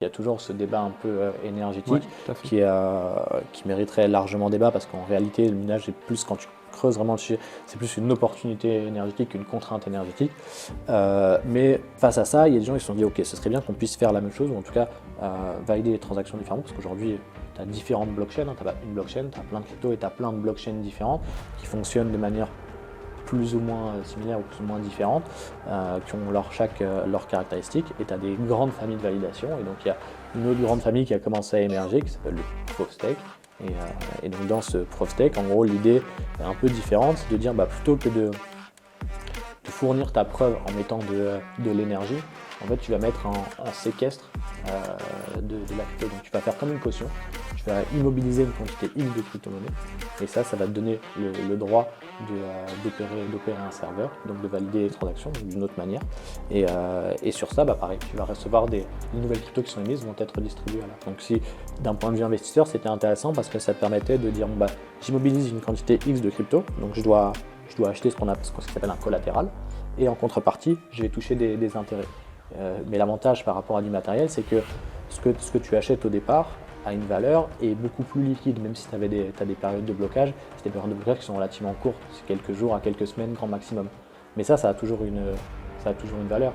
Il y a toujours ce débat un peu énergétique Ouais, tout à fait. qui mériterait largement débat parce qu'en réalité, le minage est plus, quand tu creuses vraiment dessus, c'est plus une opportunité énergétique qu'une contrainte énergétique. Mais face à ça, il y a des gens qui se sont dit, ok, ce serait bien qu'on puisse faire la même chose, ou en tout cas valider les transactions différentes, parce qu'aujourd'hui, tu as différentes blockchains, tu n'as pas une blockchain, tu as plein de cryptos et tu as plein de blockchains différentes qui fonctionnent de manière plus ou moins similaires ou plus ou moins différentes, qui ont leurs caractéristiques, et tu as des grandes familles de validation, et donc il y a une autre grande famille qui a commencé à émerger, qui s'appelle le Proof of Stake, et donc dans ce Proof of Stake, en gros, l'idée est un peu différente, c'est de dire, plutôt que de fournir ta preuve en mettant de l'énergie, en fait, tu vas mettre un séquestre de la crypto. Donc, tu vas faire comme une caution, tu vas immobiliser une quantité X de crypto-monnaie, et ça va te donner le droit d'opérer un serveur, donc de valider les transactions d'une autre manière. Et sur ça, pareil, tu vas recevoir les nouvelles cryptos qui sont émises vont être distribuées à la. Donc, si d'un point de vue investisseur, c'était intéressant parce que ça te permettait de dire, j'immobilise une quantité X de crypto, donc je dois acheter ce qui s'appelle un collatéral, et en contrepartie, je vais toucher des intérêts. Mais l'avantage par rapport à du matériel, c'est que ce que tu achètes au départ a une valeur et beaucoup plus liquide, même si tu as des périodes de blocage, c'est des périodes de blocage qui sont relativement courtes, c'est quelques jours à quelques semaines grand maximum. Mais ça a toujours une valeur.